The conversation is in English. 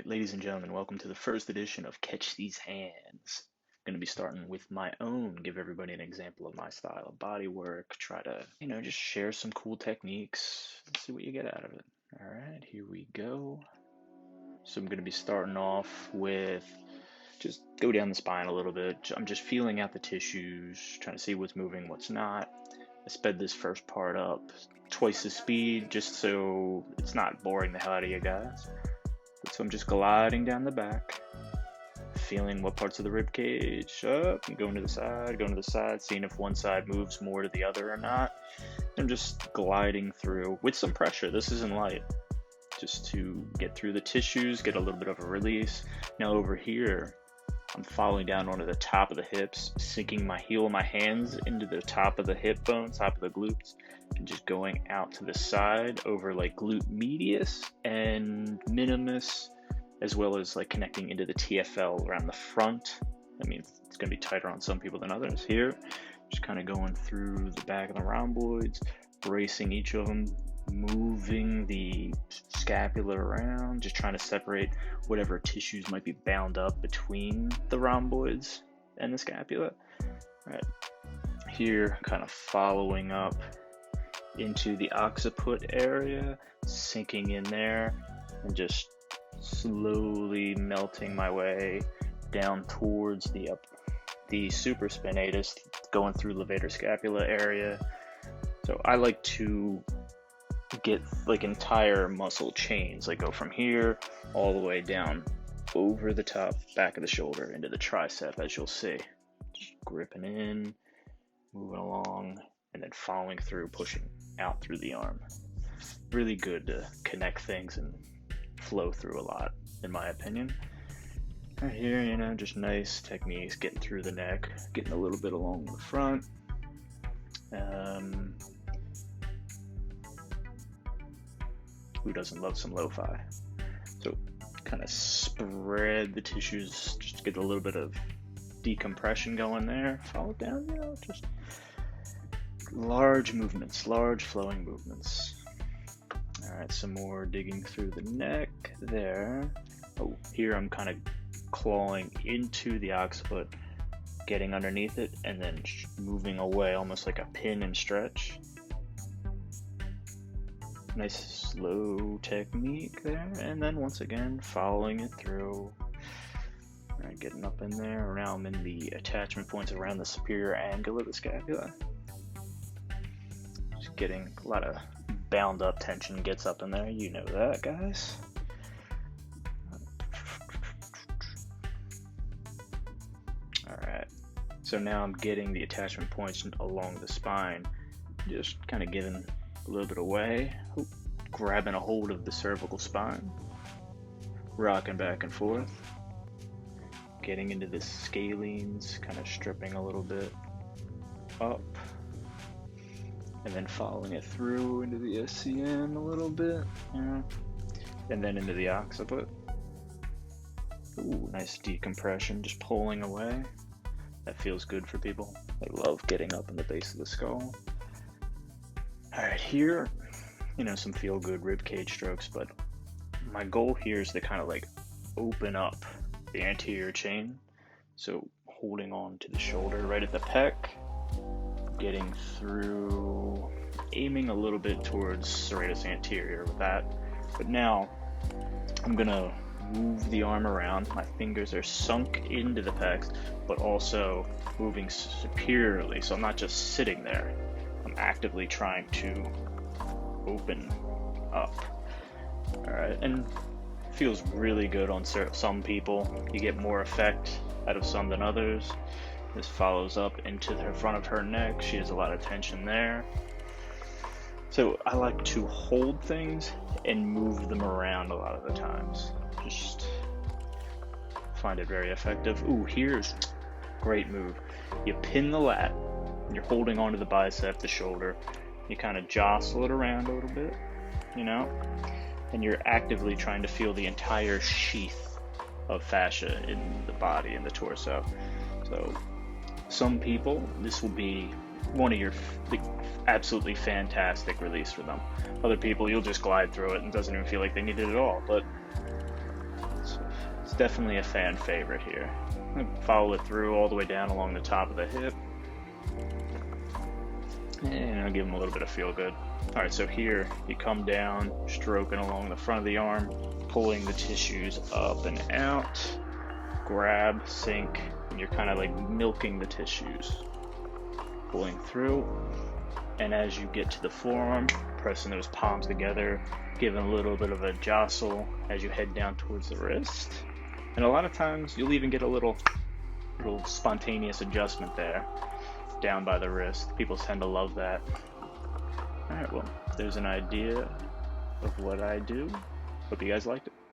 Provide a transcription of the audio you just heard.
Ladies and gentlemen, welcome to the first edition of Catch These Hands. I'm going to be starting with my own, give everybody an example of my style of body work, try to, just share some cool techniques, see what you get out of it. All right, here we go. So I'm going to be starting off with just go down the spine a little bit. I'm just feeling out the tissues, trying to see what's moving, what's not. I sped this first part up twice the speed just so it's not boring the hell out of you guys. So I'm just gliding down the back, feeling what parts of the rib cage up, and going to the side, seeing if one side moves more to the other or not. I'm just gliding through with some pressure. This isn't light, just to get through the tissues, get a little bit of a release. Now over here, I'm following down onto the top of the hips, sinking my heel and my hands into the top of the hip bone, top of the glutes, and just going out to the side over like glute medius and minimus, as well as like connecting into the TFL around the front. I mean, it's going to be tighter on some people than others. Here, just kind of going through the back of the rhomboids, bracing each of them, moving the scapula around, just trying to separate whatever tissues might be bound up between the rhomboids and the scapula. All right, here kind of following up into the occiput area, sinking in there, and just slowly melting my way down towards the supraspinatus, going through levator scapula area. So I like to get like entire muscle chains, like go from here all the way down over the top back of the shoulder into the tricep, as you'll see. Just gripping in, moving along, and then following through, pushing out through the arm. Really good to connect things and flow through a lot, in my opinion. Right here, just nice techniques, getting through the neck, getting a little bit along the front. Who doesn't love some lo-fi? So kind of spread the tissues, just get a little bit of decompression going there. Follow it down, just large movements, large flowing movements. All right, some more digging through the neck there. Oh, here I'm kind of clawing into the occiput, getting underneath it, and then moving away almost like a pin and stretch. Nice slow technique there, and then once again following it through. All right, getting up in there. Around in the attachment points around the superior angle of the scapula. Just getting a lot of bound up tension gets up in there. You know that, guys. All right. So now I'm getting the attachment points along the spine, just kind of giving a little bit away, grabbing a hold of the cervical spine, rocking back and forth, getting into the scalenes, kind of stripping a little bit up, and then following it through into the SCM a little bit, and then into the occiput. Ooh, nice decompression, just pulling away. That feels good for people. They love getting up in the base of the skull. All right, here, some feel good rib cage strokes, but my goal here is to kind of like open up the anterior chain. So holding on to the shoulder right at the pec, getting through, aiming a little bit towards serratus anterior with that. But now I'm gonna move the arm around. My fingers are sunk into the pecs, but also moving superiorly. So I'm not just sitting there. I'm actively trying to open up. All right, and feels really good on some people. You get more effect out of some than others. This follows up into the front of her neck. She has a lot of tension there. So I like to hold things and move them around a lot of the times. Just find it very effective. Ooh, here's great move. You pin the lat. You're holding onto the bicep, the shoulder. You kind of jostle it around a little bit, and you're actively trying to feel the entire sheath of fascia in the body and the torso. So some people, this will be one of your absolutely fantastic release for them. Other people, you'll just glide through it and it doesn't even feel like they need it at all. But so definitely a fan favorite here. Follow it through all the way down along the top of the hip. And I'll give them a little bit of feel good. Alright, so here you come down, stroking along the front of the arm, pulling the tissues up and out, grab, sink, and you're kind of like milking the tissues, pulling through. And as you get to the forearm, pressing those palms together, giving a little bit of a jostle as you head down towards the wrist. And a lot of times you'll even get a little spontaneous adjustment there, down by the wrist. People tend to love that. Alright, well, there's an idea of what I do. Hope you guys liked it.